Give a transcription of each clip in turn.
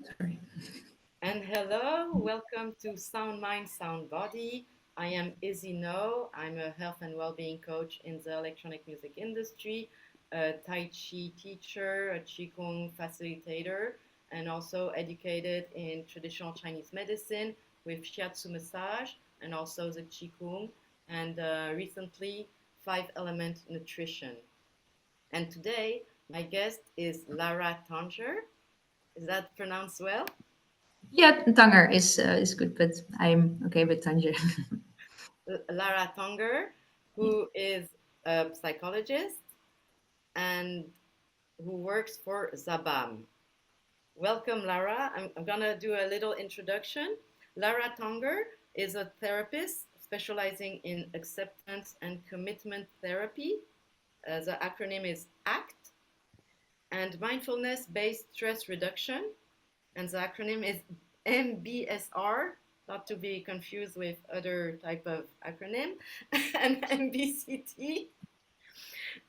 Sorry. And hello, welcome to Sound Mind, Sound Body. I am Izzy Naud. I'm a health and well-being coach in the electronic music industry, a Tai Chi teacher, a Qigong facilitator, and also educated in traditional Chinese medicine with Shiatsu massage and also the Qigong, and recently 5-element nutrition. And today, my guest is Lara Tanger. Is that pronounced well? Yeah, Tanger is good, but I'm okay with Tanger. Lara Tanger, who is a psychologist and who works for Zabam. Welcome, Lara. I'm going to do a little introduction. Lara Tanger is a therapist specializing in acceptance and commitment therapy. The acronym is ACT, and mindfulness-based stress reduction, and the acronym is MBSR, not to be confused with other type of acronym, and MBCT.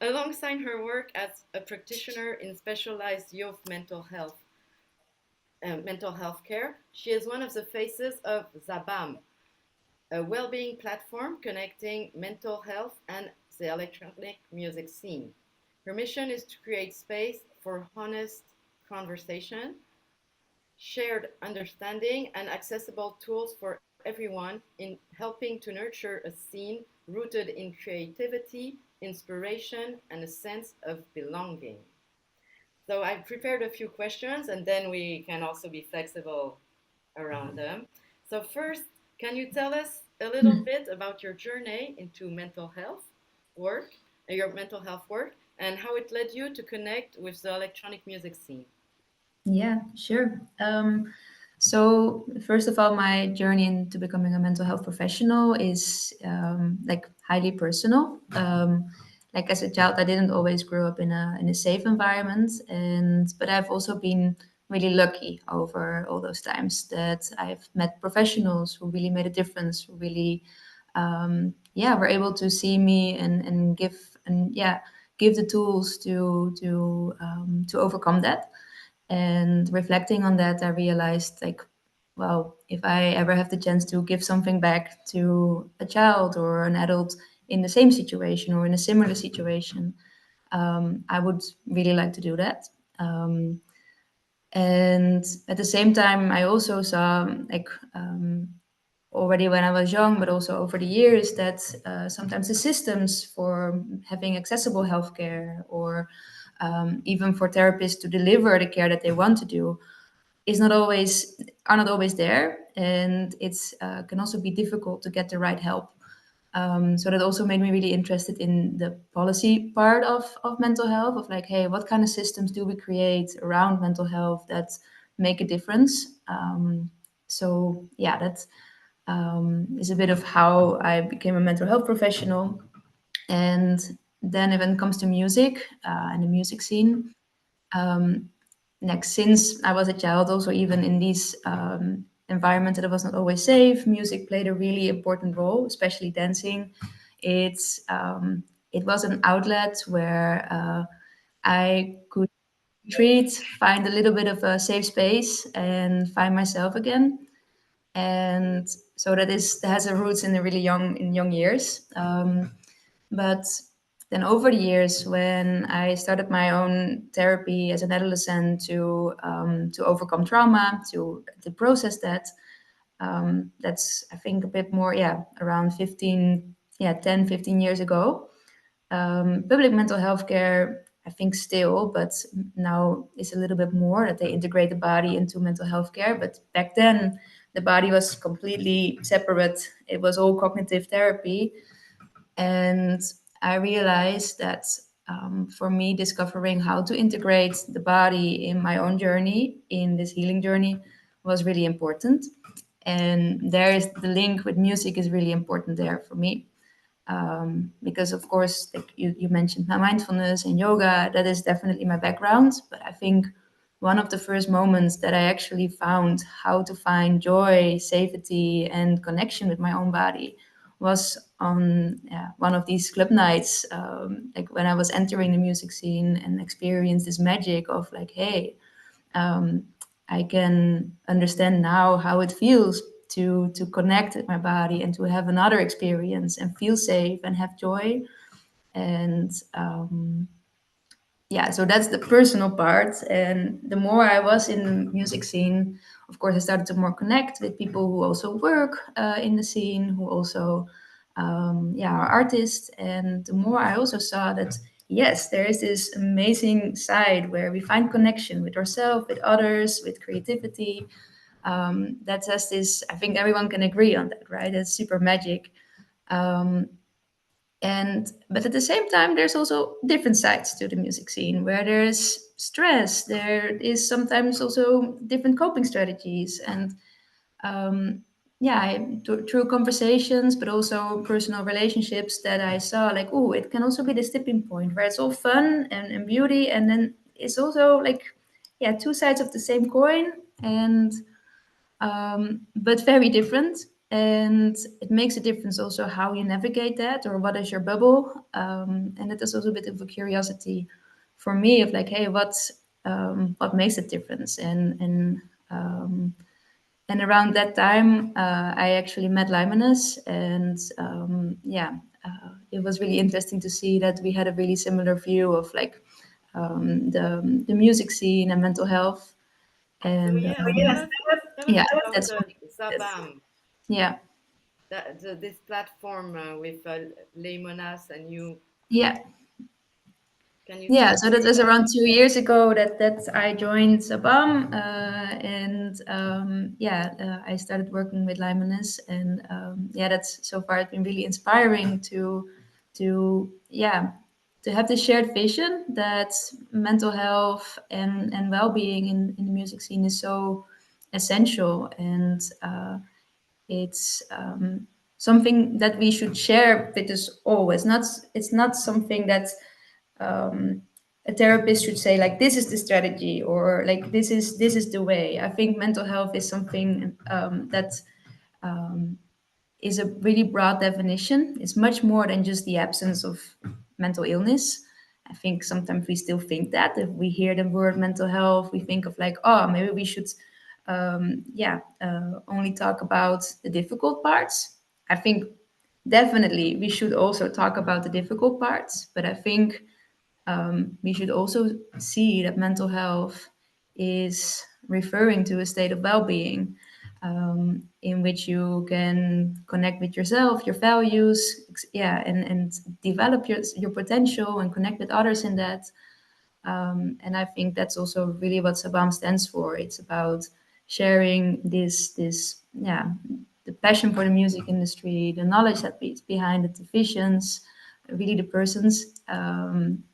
Alongside her work as a practitioner in specialized youth mental health care, she is one of the faces of Zabam, a well-being platform connecting mental health and the electronic music scene. Her mission is to create space for honest conversation, shared understanding, and accessible tools for everyone in helping to nurture a scene rooted in creativity, inspiration, and a sense of belonging. So I've prepared a few questions and then we can also be flexible around them. So, first, can you tell us a little bit about your journey into mental health work, your mental health work, and how it led you to connect with the electronic music scene? Yeah, sure. So first of all, my journey into becoming a mental health professional is like highly personal. Like as a child, I didn't always grow up in a safe environment, and but I've also been really lucky over all those times that I've met professionals who really made a difference, who really yeah were able to see me and give the tools to overcome that. And reflecting on that, I realized like, well, if I ever have the chance to give something back to a child or an adult in the same situation or in a similar situation, I would really like to do that. Um, and at the same time, I also saw like already when I was young, but also over the years, that sometimes the systems for having accessible healthcare or even for therapists to deliver the care that they want to do is not always are not always there, and it's can also be difficult to get the right help. So that also made me really interested in the policy part of mental health, of like, hey, what kind of systems do we create around mental health that make a difference? So yeah, that is a bit of how I became a mental health professional. And then when it comes to music and the music scene, like since I was a child, also even in these environments that it was not always safe, music played a really important role, especially dancing. It was an outlet where I could retreat, find a little bit of a safe space, and find myself again. And so that has a roots in the really young years. But then over the years, when I started my own therapy as an adolescent to overcome trauma, to process that, that's I think a bit more, yeah, around 15, yeah, 10, 15 years ago. Public mental health care, I think still, but now is a little bit more that they integrate the body into mental health care. But back then, the body was completely separate. It was all cognitive therapy. And I realized that for me, discovering how to integrate the body in my own journey, in this healing journey, was really important. And there is the link with music is really important there for me. Because of course, like you mentioned my mindfulness and yoga, that is definitely my background. But I think one of the first moments that I actually found how to find joy, safety, and connection with my own body was on one of these club nights, like when I was entering the music scene and experienced this magic of like, hey, I can understand now how it feels to connect with my body and to have another experience and feel safe and have joy. And yeah, so that's the personal part. And the more I was in the music scene, of course, I started to more connect with people who also work in the scene, who also yeah, are artists. And the more I also saw that, yes, there is this amazing side where we find connection with ourselves, with others, with creativity. That has this, I think everyone can agree on that, right? It's super magic. Um, and but at the same time, there's also different sides to the music scene where there's stress. There is sometimes also different coping strategies. And yeah, through conversations, but also personal relationships, that I saw like, oh, it can also be this tipping point where it's all fun and beauty, and then it's also like, yeah, two sides of the same coin. And but very different. And it makes a difference also how you navigate that, or what is your bubble. And it is also a bit of a curiosity for me of like, hey, what makes a difference. And around that time, I actually met Limonus, and yeah, it was really interesting to see that we had a really similar view of like the music scene and mental health. So And yeah, tell us yeah, about that's what it is. Zabam, Yeah, this platform with Lemonas and you. yeah, Can you tell yeah. us So that was about? around 2 years ago that I joined Zabam, and yeah, I started working with Limoness, and yeah, that's so far it's been really inspiring to yeah, to have this shared vision that mental health and well-being in the music scene is so essential. And it's something that we should share with us all. It's not something that um, a therapist should say like, this is the strategy, or like, this is the way. I think mental health is something that is a really broad definition. It's much more than just the absence of mental illness. I think sometimes we still think that if we hear the word mental health, we think of like, oh, maybe we should, yeah, only talk about the difficult parts. I think definitely we should also talk about the difficult parts, but I think we should also see that mental health is referring to a state of well-being, in which you can connect with yourself, your values, yeah, and develop your potential and connect with others in that. And I think that's also really what Sabam stands for. It's about sharing this, yeah, the passion for the music industry, the knowledge that is behind it, the visions, really the persons in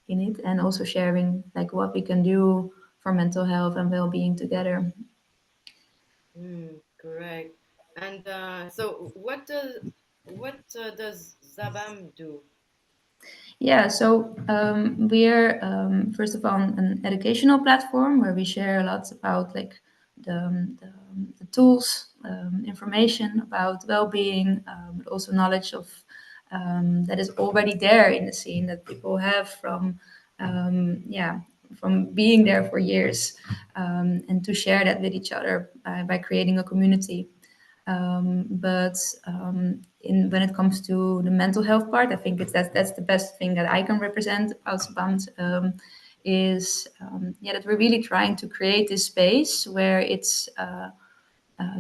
it, and also sharing like what we can do for mental health and well-being together. Correct. And so, what does Zabam do? Yeah, so we're first of all an educational platform where we share a lot about like the tools, information about well-being, but also knowledge of that is already there in the scene that people have yeah, from being there for years, and to share that with each other by creating a community. But when it comes to the mental health part, I think that's the best thing that I can represent about Sabant, is yeah, that we're really trying to create this space where it's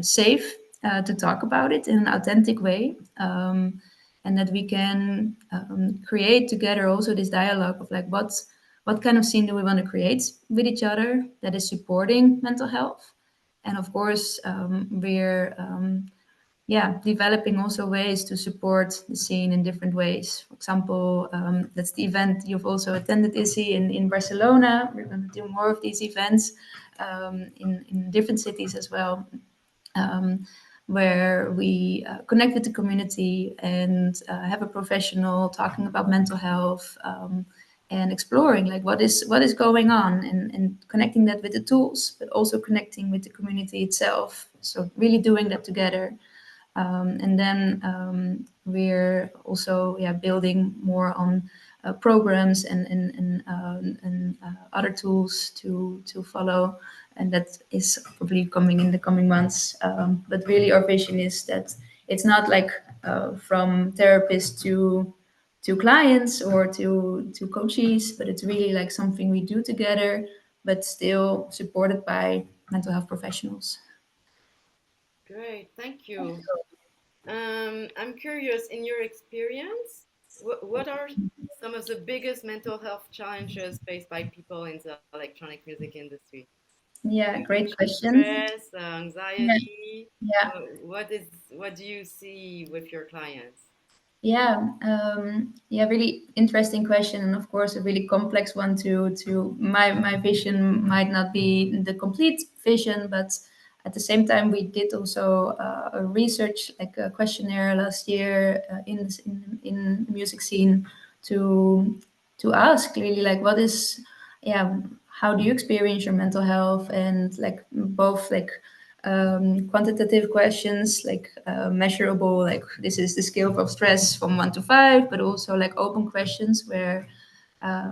safe to talk about it in an authentic way, and that we can create together also this dialogue of like, what kind of scene do we want to create with each other that is supporting mental health. And of course, we're yeah, developing also ways to support the scene in different ways. For example, that's the event you've also attended, Izzy, in Barcelona. We're going to do more of these events in different cities as well, um, where we connect with the community and have a professional talking about mental health, and exploring like what is going on, and connecting that with the tools, but also connecting with the community itself. So really doing that together. And then we're also, yeah, building more on programs and other tools to follow, and that is probably coming in the coming months. But really, our vision is that it's not like from therapists to clients or to coaches, but it's really like something we do together, but still supported by mental health professionals. Great, thank you. I'm curious, in your experience, what are some of the biggest mental health challenges faced by people in the electronic music industry? You Yeah, great mentioned question. stress, Yeah, anxiety. yeah. What do you see with your clients? Yeah, really interesting question, and of course a really complex one. To my vision might not be the complete vision, but at the same time, we did also a research, like a questionnaire last year in the music scene to to ask really like what is, yeah, how do you experience your mental health, and like both like quantitative questions like measurable, like this is the scale of stress from 1 to 5, but also like open questions where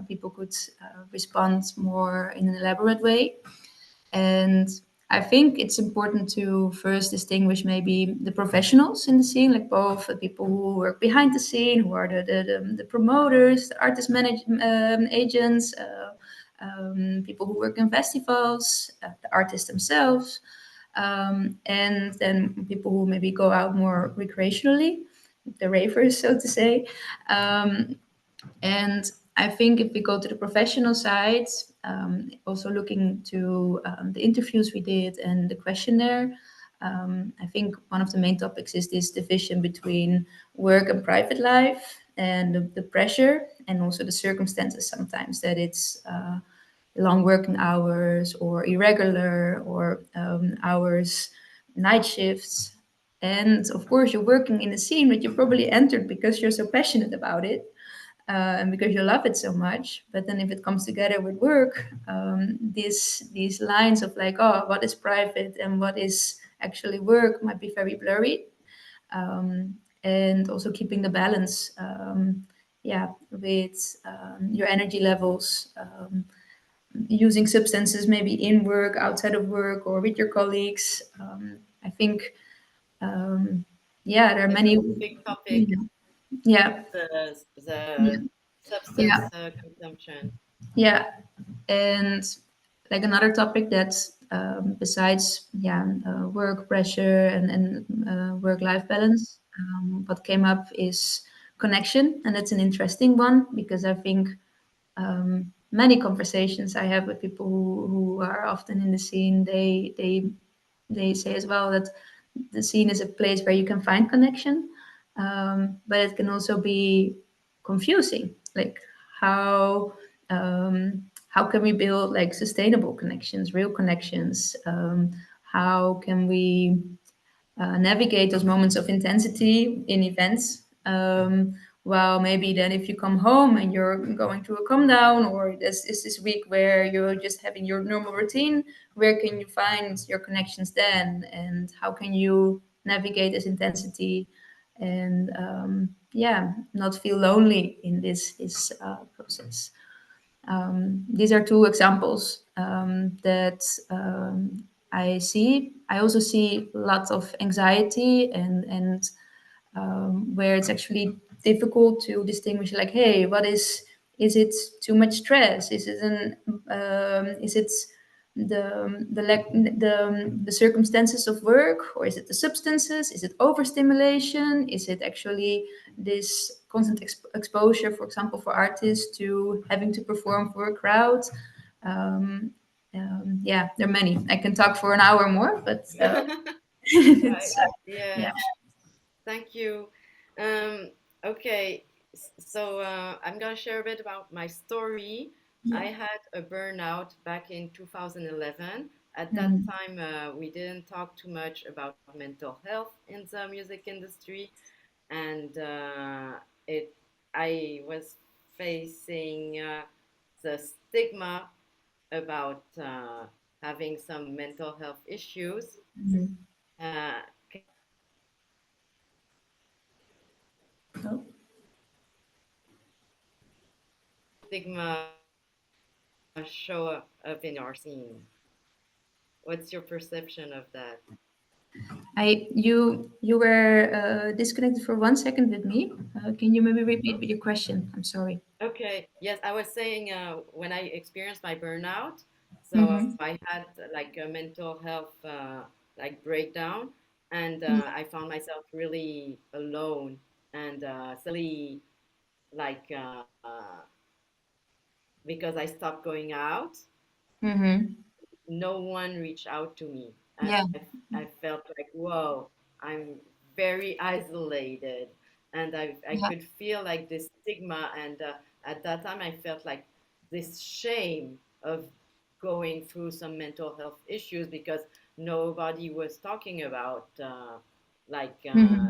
people could respond more in an elaborate way. And I think it's important to first distinguish maybe the professionals in the scene, like both the people who work behind the scene, who are the promoters, the artist agents, people who work in festivals, the artists themselves, and then people who maybe go out more recreationally, the ravers, so to say. Um, and I think if we go to the professional side, also looking to the interviews we did and the questionnaire, I think one of the main topics is this division between work and private life, and the pressure and also the circumstances sometimes that it's long working hours or irregular or hours, night shifts. And of course, you're working in a scene that you probably entered because you're so passionate about it, and because you love it so much. But then if it comes together with work, these lines of like, oh, what is private and what is actually work might be very blurry. And also keeping the balance, yeah, with your energy levels, using substances maybe in work, outside of work, or with your colleagues. I think, um, yeah, there are It's a many. big topic, Yeah, yeah, the yeah, substance consumption. yeah. And like another topic that's besides, yeah, work pressure and work life balance, what came up is connection, and that's an interesting one because I think many conversations I have with people who are often in the scene, they say as well that the scene is a place where you can find connection, but it can also be confusing. Like how can we build like sustainable connections, real connections? How can we navigate those moments of intensity in events? While maybe then if you come home and you're going through a calm down, or this is this week where you're just having your normal routine, where can you find your connections then? And how can you navigate this intensity and yeah, not feel lonely in this process? These are two examples that I see. I also see lots of anxiety and where it's actually difficult to distinguish. Like, hey, what is it too much stress? Is it the circumstances of work, or is it the substances? Is it overstimulation? Is it actually this constant exposure, for example, for artists to having to perform for a crowd? Um, yeah, there are many. I can talk for an hour more, but Right. it's yeah. Yes. Thank you. Um, okay, so I'm gonna share a bit about my story. I Yeah. had a burnout back in 2011. At that Mhm. time, we didn't talk too much about mental health in the music industry, and it I was facing the stigma about having some mental health issues. Mhm. Can you hear me? Oh, stigma show up in our scene? What's your perception of that? You were disconnected for 1 second with me. Can you maybe repeat your question? I'm sorry. Okay. Yes, I was saying when I experienced my burnout, so Mm-hmm. I had like a mental health like breakdown, and I found myself really alone and suddenly like because I stopped going out, Mm-hmm. no one reached out to me, and Yeah. I felt like, whoa, I'm very isolated, and I Yeah. could feel like this stigma, and at that time I felt like this shame of going through some mental health issues because nobody was talking about like Mm-hmm.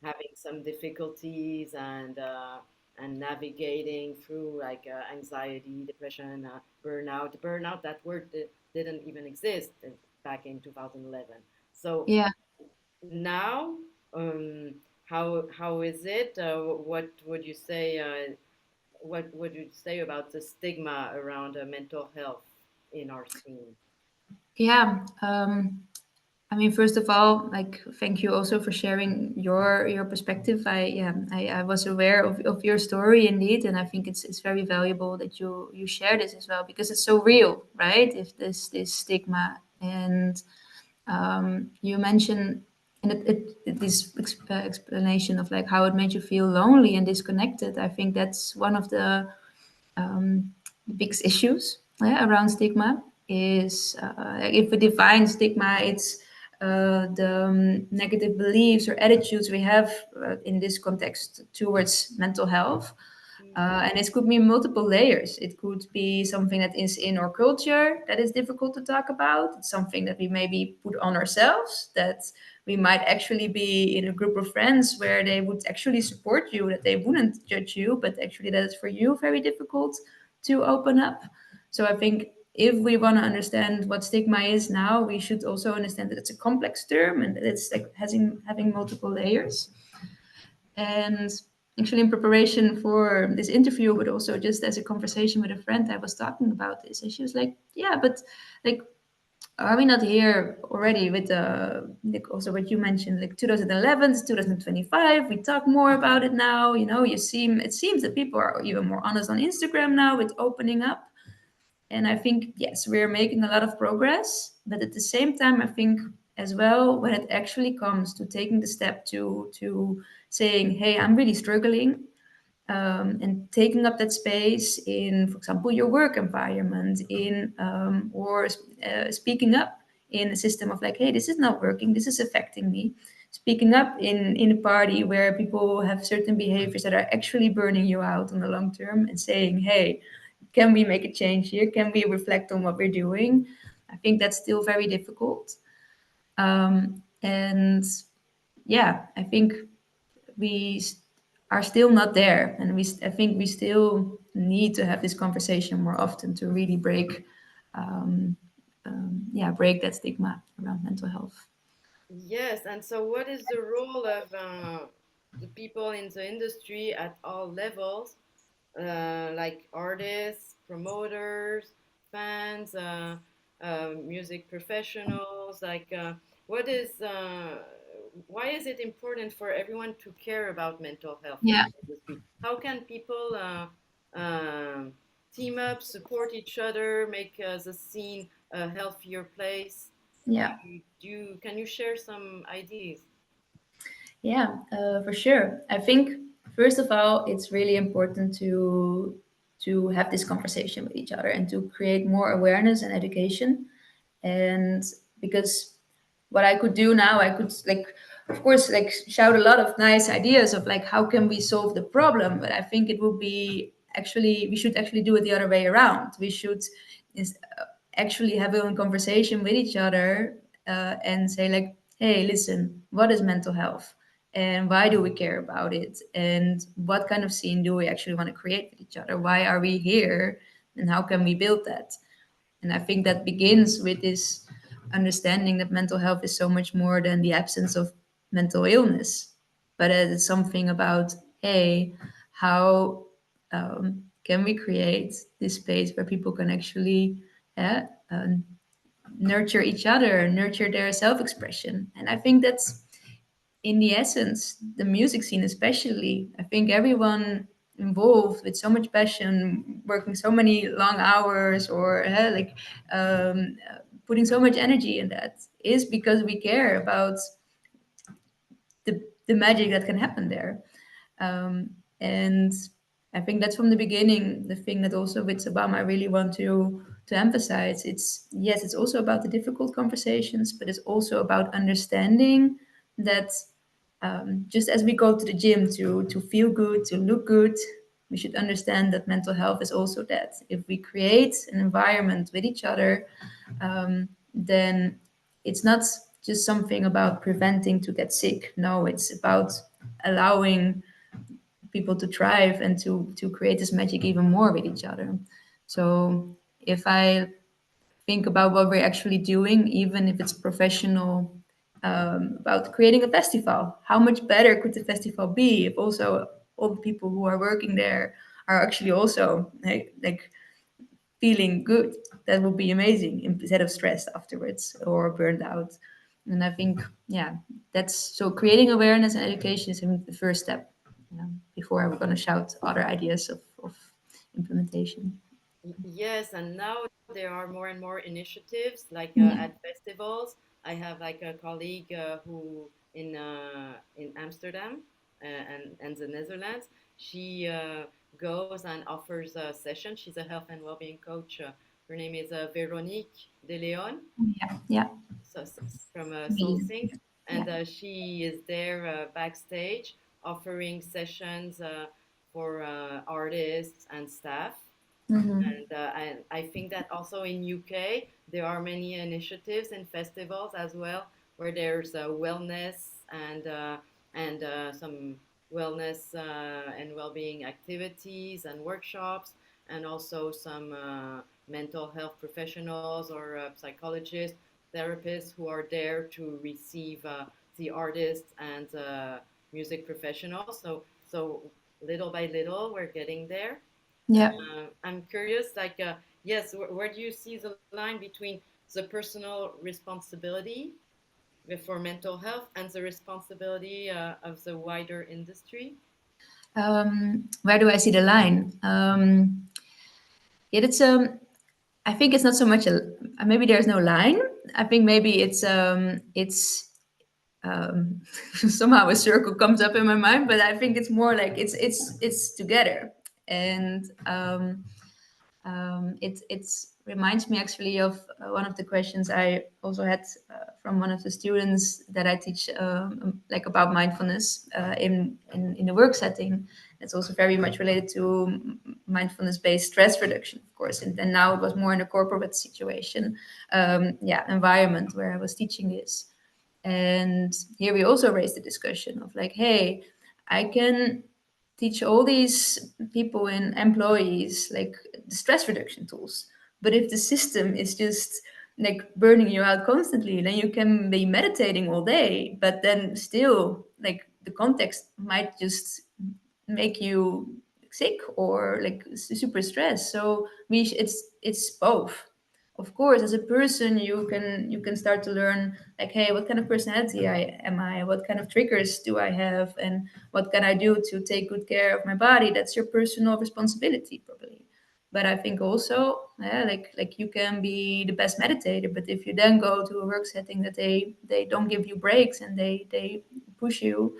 having some difficulties and navigating through like anxiety, depression, burnout. Burnout, that word didn't even exist back in 2011. So Yeah. now, how is it? What would you say? What would you say about the stigma around mental health in our scene? Yeah. I mean, first of all, like, thank you also for sharing your perspective. I was aware of your story indeed, and I think it's very valuable that you share this as well because it's so real, right? If this stigma and you mentioned and this explanation of like how it made you feel lonely and disconnected. I think that's one of the biggest issues, yeah, around stigma is if we define stigma, it's the negative beliefs or attitudes we have in this context towards mental health. And it could be multiple layers. It could be something that is in our culture that is difficult to talk about. It's something that we maybe put on ourselves, that we might actually be in a group of friends where they would actually support you, that they wouldn't judge you, but actually that is for you very difficult to open up. So I think if we want to understand what stigma is now, we should also understand that it's a complex term and that it's like having multiple layers. And actually, in preparation for this interview, but also just as a conversation with a friend, I was talking about this, and she was like, "Yeah, but like, are we not here already with like also what you mentioned, like 2011 to 2025? We talk more about it now. You know, it seems that people are even more honest on Instagram now with opening up." And I think, yes, we're making a lot of progress. But at the same time, I think as well, when it actually comes to taking the step to saying, hey, I'm really struggling, and taking up that space in, for example, your work environment, in or speaking up in a system of like, hey, this is not working, this is affecting me. Speaking up in a party where people have certain behaviors that are actually burning you out on the long term, and saying, hey, can we make a change here? Can we reflect on what we're doing? I think that's still very difficult. And yeah, I think we are still not there, and I think we still need to have this conversation more often to really break that stigma around mental health. Yes, and so what is the role of the people in the industry at all levels, like artists, promoters, fans, music professionals? Like, what is, why is it important for everyone to care about mental health in Yeah, the industry? How can people team up, support each other, make the scene a healthier place? yeah, Can you share some ideas? yeah, for sure. I think first of all, it's really important to have this conversation with each other and to create more awareness and education. And because what I could do now, I could like, of course, like shout a lot of nice ideas of like how can we solve the problem, but I think it would be actually we should actually do it the other way around. We should is actually have a conversation with each other, and say like, hey, listen, what is mental health, and why do we care about it, and what kind of scene do we actually want to create with each other? Why are we here, and how can we build that? And I think that begins with this understanding that mental health is so much more than the absence of mental illness, but it's something about, hey, how can we create this space where people can actually nurture each other, nurture their self-expression. And I think that's in the essence the music scene, especially. I think everyone involved with so much passion, working so many long hours, or putting so much energy in that, is because we care about the magic that can happen there. And I think that's from the beginning the thing that also with Zabam I really want to emphasize. It's yes, it's also about the difficult conversations, but it's also about understanding that just as we go to the gym to feel good, to look good, we should understand that mental health is also that. If we create an environment with each other, then it's not just something about preventing to get sick. No, it's about allowing people to thrive and to create this magic even more with each other. So if I think about what we're actually doing, even if it's professional, about creating a festival, how much better could the festival be if also all the people who are working there are actually also like feeling good? That would be amazing instead of stressed afterwards or burned out. And I think, yeah, that's so creating awareness and education is I think, the first step, before we're going to shout other ideas of implementation. Yes, and now there are more and more initiatives like Yeah. at festivals. I have like a colleague who in Amsterdam and the Netherlands. She goes and offers a session. She's a health and well-being coach. Her name is Veronique De Leon, Yeah. Yeah. so from Soul Brilliant. Sync, Yeah. and she is there backstage offering sessions for artists and staff. Mm-hmm. And I think that also in UK there are many initiatives and festivals as well where there's wellness and some wellness and well-being activities and workshops, and also some mental health professionals or psychologists, therapists who are there to receive the artists and music professionals. So little by little we're getting there. Yeah. I'm curious, like, yes, where do you see the line between the personal responsibility for mental health and the responsibility of the wider industry? Where do I see the line? Yeah, it's I think it's not so much a maybe there's no line. I think maybe it's somehow a circle comes up in my mind, but I think it's more like it's together. And it reminds me actually of one of the questions I also had from one of the students that I teach, like about mindfulness in the work setting. It's also very much related to mindfulness-based stress reduction, of course. And now it was more in a corporate situation, environment where I was teaching this. And here we also raised the discussion of like, hey, I can teach all these people and employees like the stress reduction tools. But if the system is just like burning you out constantly, then you can be meditating all day, but then still like the context might just make you sick or like super stressed. So it's both. Of course, as a person, you can start to learn like, hey, what kind of personality am I? What kind of triggers do I have? And what can I do to take good care of my body? That's your personal responsibility, probably. But I think also, yeah, like you can be the best meditator, but if you then go to a work setting that they don't give you breaks and they push you,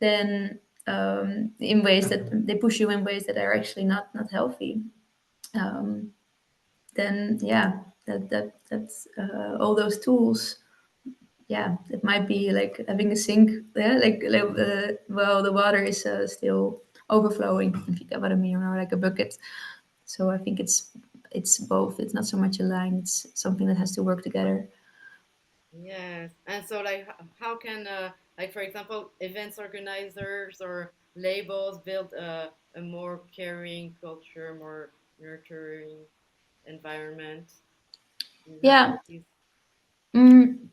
then in ways that they push you in ways that are actually not healthy, um, then yeah, that's all those tools. Yeah, it might be like having a sink. Yeah, well, the water is still overflowing, if you get what I mean, or like a bucket. So I think it's both. It's not so much a line. It's something that has to work together. Yes. And so, like, how can, like, for example, events organizers or labels build a more caring culture, more nurturing environment? Do you have Yeah. these? Mm,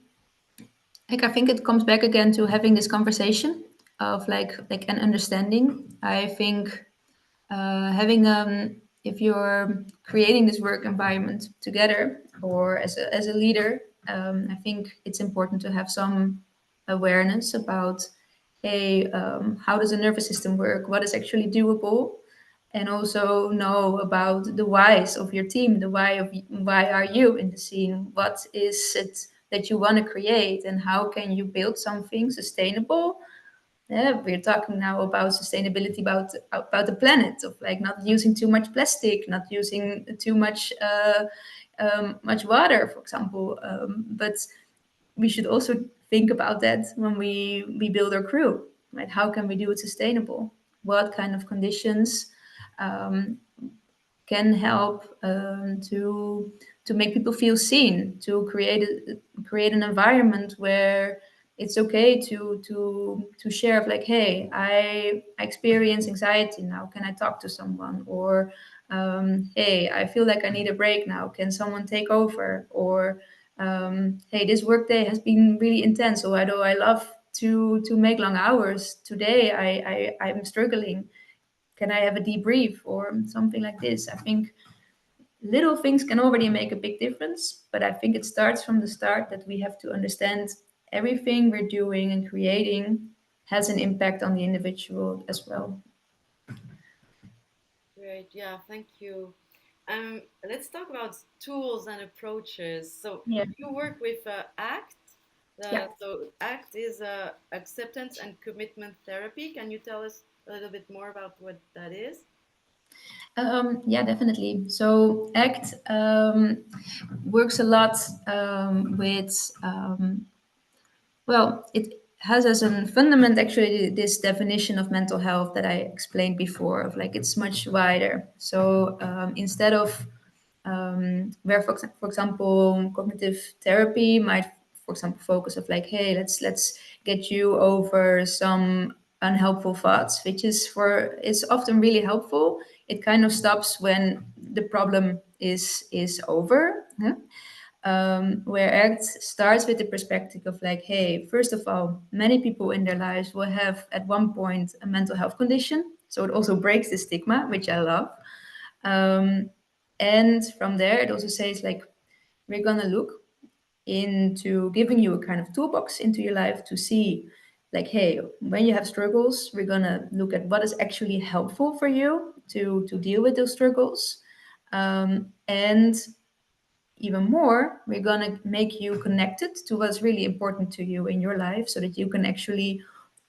like I think it comes back again to having this conversation of like an understanding. I think Having if you're creating this work environment together or as a leader, I think it's important to have some awareness about, hey, how does the nervous system work? What is actually doable? And also know about the whys of your team, the why are you in the scene? What is it that you want to create, and how can you build something sustainable? Yeah, we're talking now about sustainability, about the planet, of like not using too much plastic, not using too much water, for example. But we should also think about that when we build our crew, right? How can we do it sustainable? What kind of conditions um, can help to make people feel seen, to create an environment where it's okay to share of like, hey, I experience anxiety now. Can I talk to someone? Or hey, I feel like I need a break now. Can someone take over? Or hey, this workday has been really intense. So although I love to make long hours today, I'm struggling. Can I have a debrief or something like this? I think little things can already make a big difference, but I think it starts from the start that we have to understand everything we're doing and creating has an impact on the individual as well. Great. Yeah, thank you. Let's talk about tools and approaches. So Yeah. you work with ACT. Yeah. So ACT is acceptance and commitment therapy. Can you tell us a little bit more about what that is? Yeah, definitely. So ACT works a lot with well, it has as a fundament actually this definition of mental health that I explained before, of like it's much wider. So instead of where for example cognitive therapy might for example focus of like, hey, let's get you over some unhelpful thoughts, which is often really helpful. It kind of stops when the problem is over. Huh? Where ACT starts with the perspective of like, hey, first of all, many people in their lives will have at one point a mental health condition. So it also breaks the stigma, which I love. Um, and from there, it also says like, we're going to look into giving you a kind of toolbox into your life to see like, hey, when you have struggles, we're going to look at what is actually helpful for you to deal with those struggles. And even more, we're going to make you connected to what's really important to you in your life so that you can actually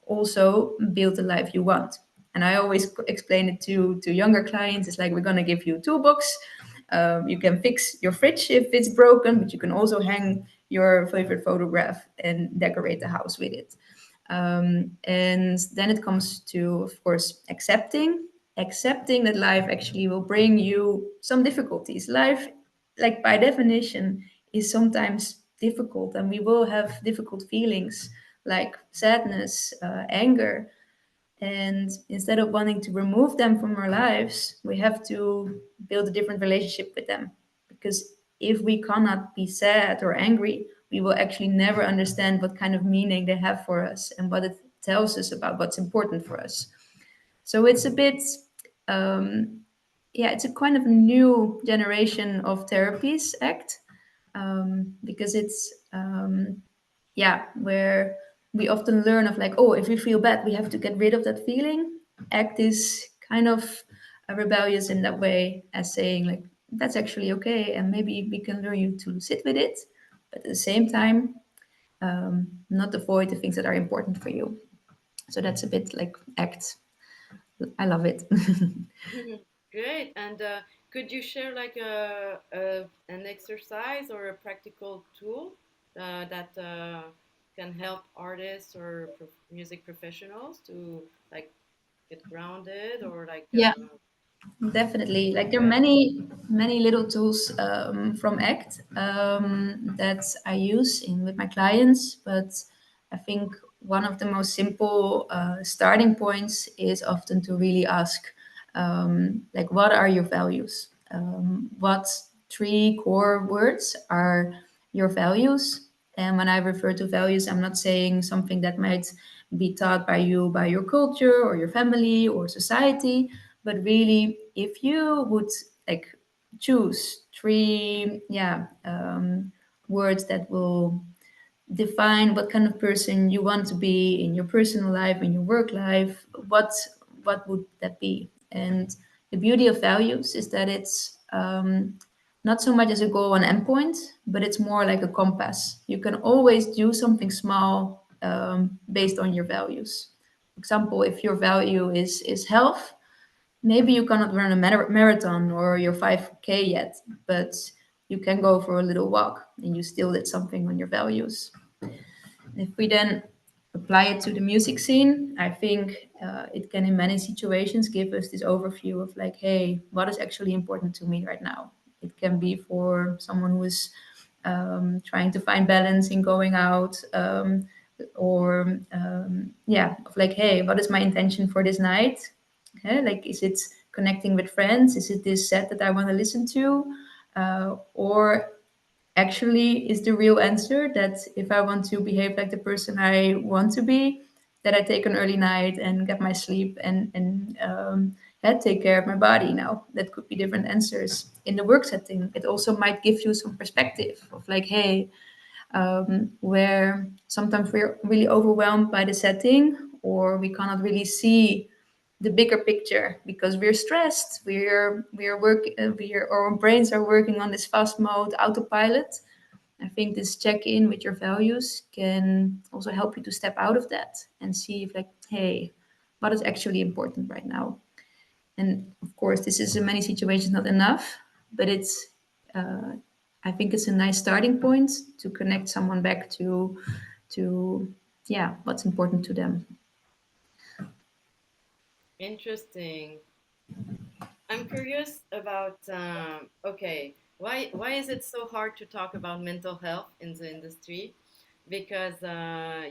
also build the life you want. And I always explain it to younger clients. It's like, we're going to give you a toolbox. You can fix your fridge if it's broken, but you can also hang your favorite photograph and decorate the house with it. And then it comes to, of course, accepting that life actually will bring you some difficulties. Life, like by definition, is sometimes difficult, and we will have difficult feelings like sadness, anger. And instead of wanting to remove them from our lives, we have to build a different relationship with them. Because if we cannot be sad or angry, we will actually never understand what kind of meaning they have for us and what it tells us about what's important for us. So it's a bit, yeah, it's a kind of new generation of therapies act, because it's yeah, where we often learn of like, oh, if we feel bad, we have to get rid of that feeling. Act is kind of rebellious in that way, as saying like, that's actually okay, and maybe we can learn you to sit with it, but at the same time, not avoid the things that are important for you. So that's a bit like act. I love it. Great. And could you share like an exercise or a practical tool that can help artists or music professionals to like get grounded or like Yeah, definitely. Like there are focus? many little tools from ACT that I use in with my clients, but I think one of the most simple starting points is often to really ask, like, what are your values? What three core words are your values? And when I refer to values, I'm not saying something that might be taught by you by your culture or your family or society, but really, if you would like choose three, words that will define what kind of person you want to be in your personal life, in your work life, what would that be? And the beauty of values is that it's not so much as a goal and endpoint, but it's more like a compass. You can always do something small based on your values. For example, if your value is health, maybe you cannot run a marathon or your 5K yet, but you can go for a little walk and you still did something on your values. If we then apply it to the music scene, I think it can, in many situations, give us this overview of like, hey, what is actually important to me right now? It can be for someone who is trying to find balance in going out, of like, hey, what is my intention for this night? Okay, like, is it connecting with friends? Is it this set that I want to listen to? Or actually is the real answer that if I want to behave like the person I want to be, that I take an early night and get my sleep and take care of my body. Now that could be different answers in the work setting. It also might give you some perspective of like, hey, where sometimes we're really overwhelmed by the setting, or we cannot really see the bigger picture because we're stressed. We're working. Our brains are working on this fast mode autopilot. I think this check in with your values can also help you to step out of that and see if, like, hey, what is actually important right now? And of course, this is in many situations not enough, but uh, I think it's a nice starting point to connect someone back to what's important to them. Interesting. I'm curious about okay, why is it so hard to talk about mental health in the industry? Because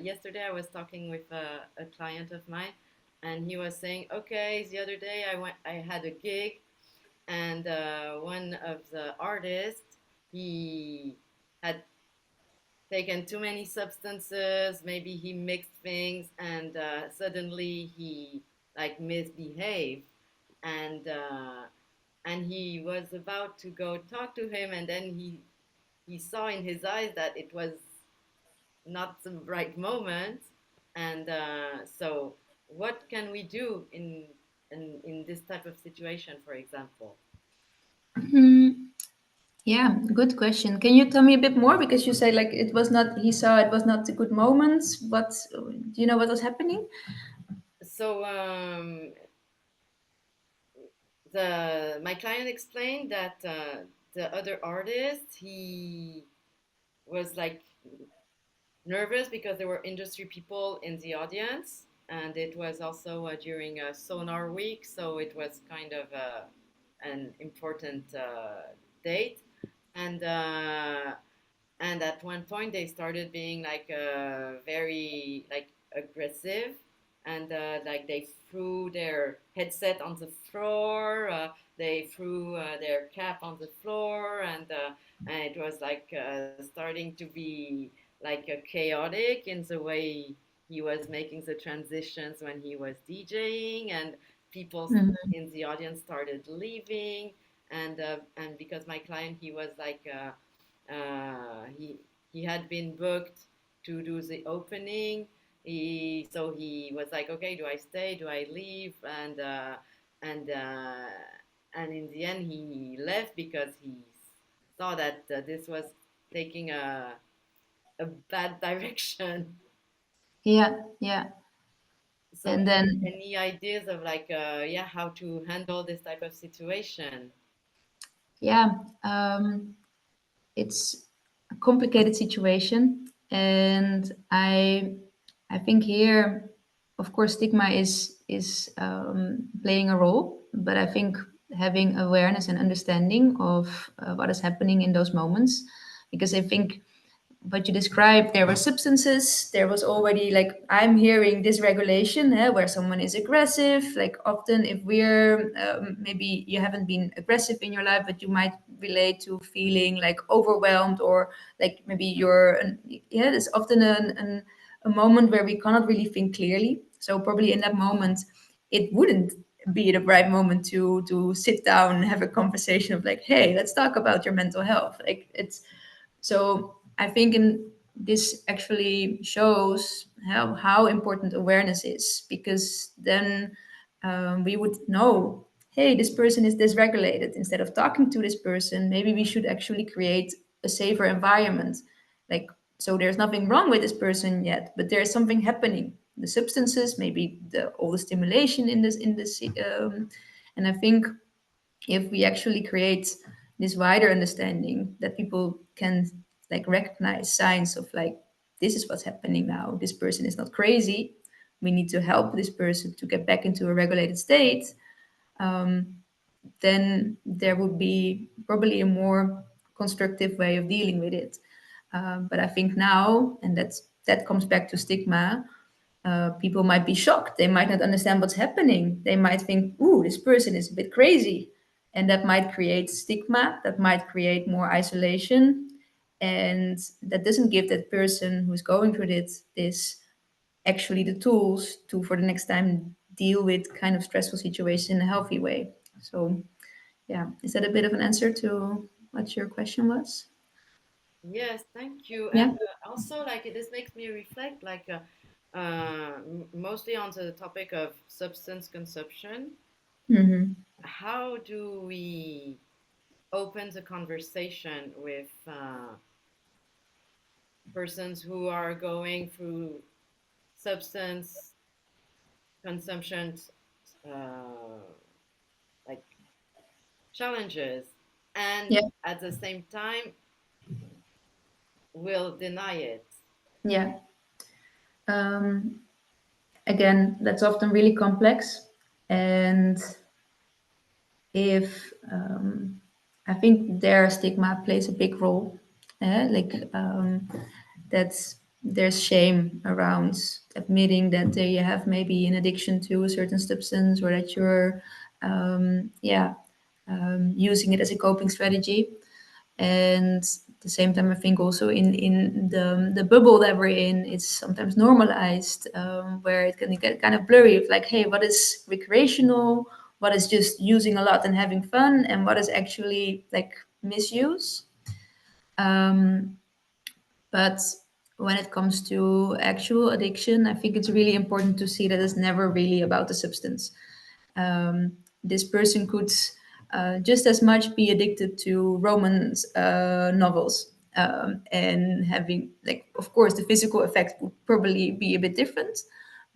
yesterday I was talking with a client of mine, and he was saying, okay, the other day I had a gig, and one of the artists, he had taken too many substances, maybe he mixed things, and suddenly he like misbehaved, and he was about to go talk to him, and then he saw in his eyes that it was not the right moment, and so what can we do in this type of situation, for example? Mm, yeah, good question. Can you tell me a bit more? Because you say like it was not, he saw it was not a good moment. What do you know what was happening? So the my client explained that the other artist, he was like nervous because there were industry people in the audience, and it was also during a sonar week, so it was kind of an important date, and at one point they started being like very like aggressive, and like they threw their headset on the floor, they threw their cap on the floor, and it was like starting to be like chaotic in the way he was making the transitions when he was DJing, and people Mhm. in the audience started leaving, and because my client, he was like he had been booked to do the opening. He was like, okay, do I stay? Do I leave? And uh, and in the end, he left because he saw that this was taking a bad direction. Yeah, yeah. So, And then any ideas of like, yeah, how to handle this type of situation? yeah, it's a complicated situation, and I think here, of course, stigma is playing a role, but I think having awareness and understanding of what is happening in those moments, because I think what you described, there were substances, there was already like, I'm hearing dysregulation, where someone is aggressive. Like often if we're maybe you haven't been aggressive in your life, but you might relate to feeling like overwhelmed, or like maybe there's often a moment where we cannot really think clearly. So probably in that moment it wouldn't be the right moment to sit down and have a conversation of like, hey, let's talk about your mental health. Like it's so I think in this actually shows how important awareness is, because then we would know, hey, this person is dysregulated. Instead of talking to this person, maybe we should actually create a safer environment. Like, so there's nothing wrong with this person yet, but there's something happening. The substances, maybe all the stimulation in this, and I think if we actually create this wider understanding that people can like recognize signs of like, this is what's happening now, this person is not crazy, we need to help this person to get back into a regulated state, then there would be probably a more constructive way of dealing with it. But I think now, and that comes back to stigma, people might be shocked. They might not understand what's happening. They might think, ooh, this person is a bit crazy. And that might create stigma, that might create more isolation. And that doesn't give that person who's going through this actually the tools to, for the next time, deal with kind of stressful situation in a healthy way. So, yeah, is that a bit of an answer to what your question was? Yes, thank you. And Yeah. also, like, this makes me reflect, like, mostly on the topic of substance consumption. Mm-hmm. How do we open the conversation with persons who are going through substance consumption, uh, like challenges, and Yeah. at the same time will deny it? Yeah. Um, Again, that's often really complex. And if I think their stigma plays a big role, that's there's shame around admitting that they have maybe an addiction to a certain substance, or that you're using it as a coping strategy. And at the same time, I think also in the bubble that we're in, it's sometimes normalized, where it can get kind of blurry of like, hey, what is recreational, what is just using a lot and having fun, and what is actually like misuse. But when it comes to actual addiction, I think it's really important to see that it's never really about the substance. This person could just as much be addicted to romance novels, and having, like, of course, the physical effect would probably be a bit different.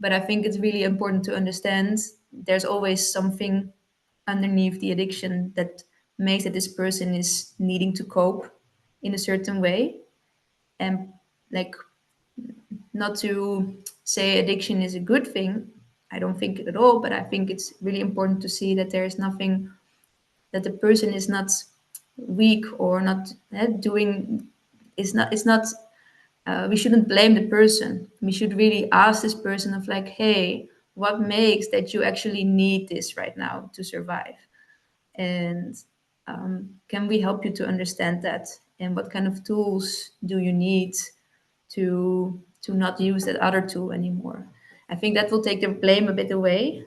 But I think it's really important to understand there's always something underneath the addiction that makes that this person is needing to cope in a certain way. And like, not to say addiction is a good thing, I don't think it at all, but I think it's really important to see that there is nothing, that the person is not weak or not doing, it's not we shouldn't blame the person. We should really ask this person of like, hey, what makes that you actually need this right now to survive, and can we help you to understand that, and what kind of tools do you need to not use that other tool anymore. I think that will take the blame a bit away.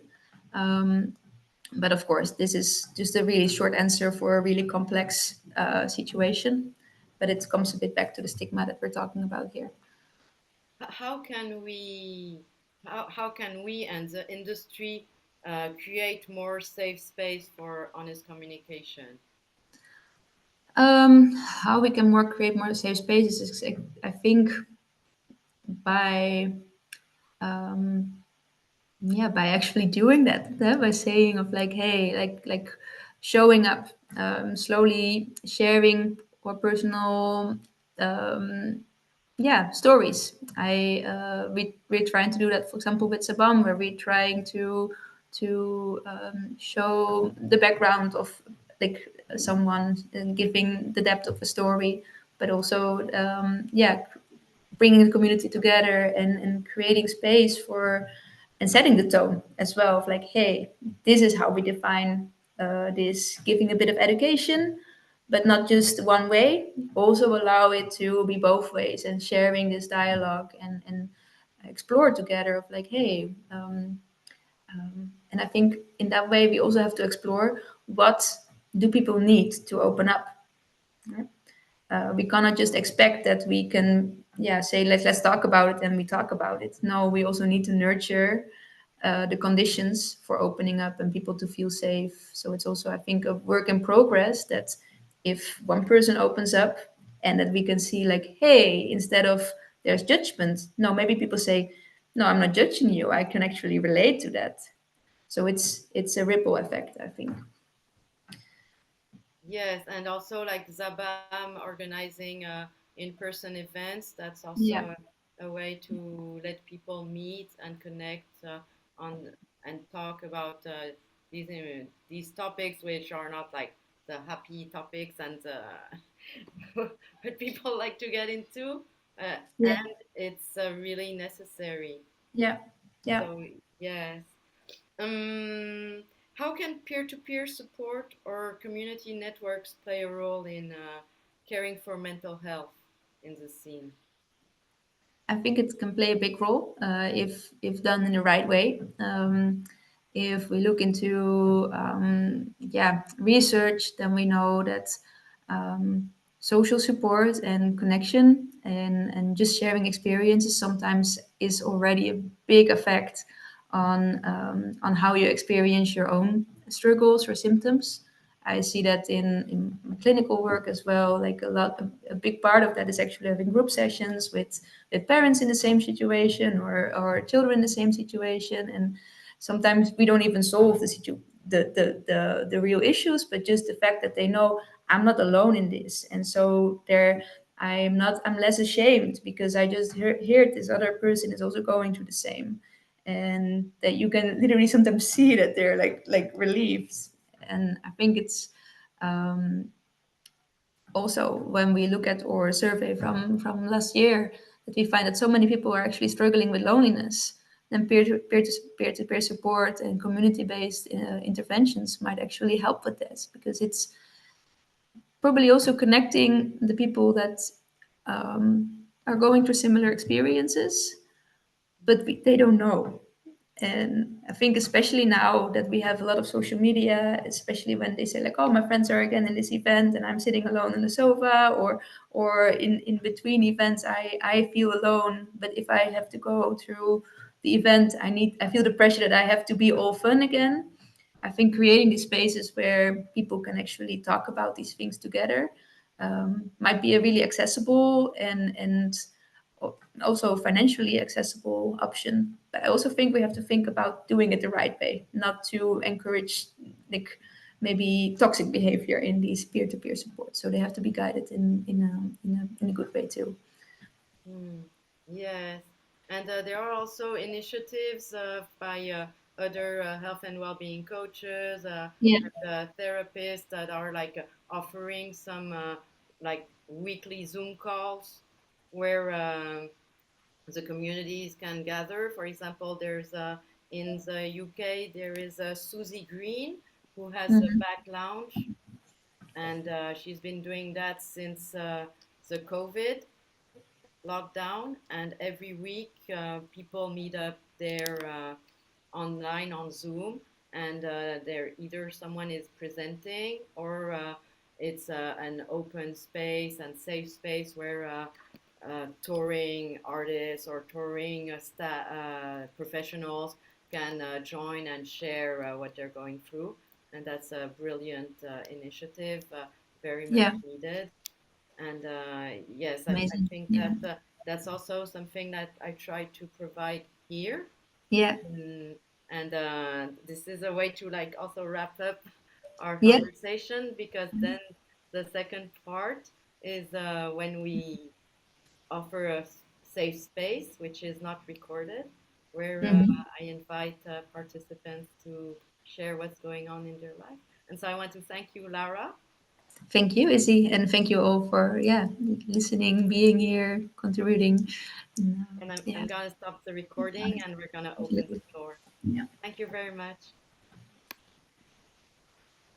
But of course, this is just a really short answer for a really complex situation. But it comes a bit back to the stigma that we're talking about here. How can we how can we and the industry create more safe space for honest communication? How we can more create more safe spaces is, I think, by by actually doing that, by saying of like, hey, like showing up, slowly sharing our personal stories. We're trying to do that, for example, with Zabam, where we're trying to show the background of like someone, and giving the depth of a story, but also bringing the community together, and creating space for, and setting the tone as well of like, hey, this is how we define this, giving a bit of education, but not just one way, also allow it to be both ways, and sharing this dialogue, and explore together of like, hey, And I think in that way we also have to explore what do people need to open up. Right? We cannot just expect that we can, yeah, say let's talk about it and we talk about it. No, we also need to nurture the conditions for opening up and people to feel safe. So it's also, I think, a work in progress that if one person opens up and that we can see like, hey, instead of there's judgment, no, maybe people say, no, I'm not judging you. I can actually relate to that. So it's a ripple effect, I think. Yes, and also like Zabam organizing in-person events. That's also Yeah. a way to let people meet and connect on and talk about these topics, which are not like the happy topics and what people like to get into, Yeah. and it's really necessary. Yeah. Yeah. So yes. Um, how can peer-to-peer support or community networks play a role in caring for mental health in the scene? I think it can play a big role if done in the right way. If we look into yeah, research, then we know that social support and connection and just sharing experiences sometimes is already a big effect on how you experience your own struggles or symptoms. I see that in my clinical work as well. Like a big part of that is actually having group sessions with parents in the same situation or children in the same situation. And sometimes we don't even solve the real issues, but just the fact that they know I'm not alone in this. And so I'm less ashamed because I just hear this other person is also going through the same. And that you can literally sometimes see that they're like relieved. And I think it's also when we look at our survey from last year that we find that so many people are actually struggling with loneliness, then peer-to-peer support and community-based interventions might actually help with this, because it's probably also connecting the people that are going through similar experiences, but they don't know. And I think especially now that we have a lot of social media, especially when they say like, "Oh, my friends are again in this event, and I'm sitting alone on the sofa," or in between events, I feel alone. But if I have to go through the event, I feel the pressure that I have to be all fun again. I think creating these spaces where people can actually talk about these things together might be a really accessible and also financially accessible option. But I also think we have to think about doing it the right way, not to encourage like maybe toxic behavior in these peer-to-peer support. So they have to be guided in a good way too. Hmm. Yes, and there are also initiatives by other health and well-being coaches, Yeah. and therapists that are like offering some like weekly Zoom calls where the communities can gather. For example, there's in the UK there is Susie Green who has a Mhm. back lounge, and she's been doing that since the COVID lockdown, and every week people meet up there online on Zoom, and there either someone is presenting or it's an open space and safe space where touring artists or touring professionals can join and share what they're going through. And that's a brilliant initiative, very much Yeah. needed. And yes, I Amazing. think Yeah. that that's also something that I try to provide here. Yeah. Mm, and this is a way to like also wrap up our Yeah. conversation, because then the second part is when we offer a safe space, which is not recorded, where Mhm. I invite participants to share what's going on in their life. And so I want to thank you, Lara. Thank you, Izzy, and thank you all for listening, being here, contributing. And, And I'm yeah, going to stop the recording and we're going to open the absolutely. floor. Yeah. Thank you very much.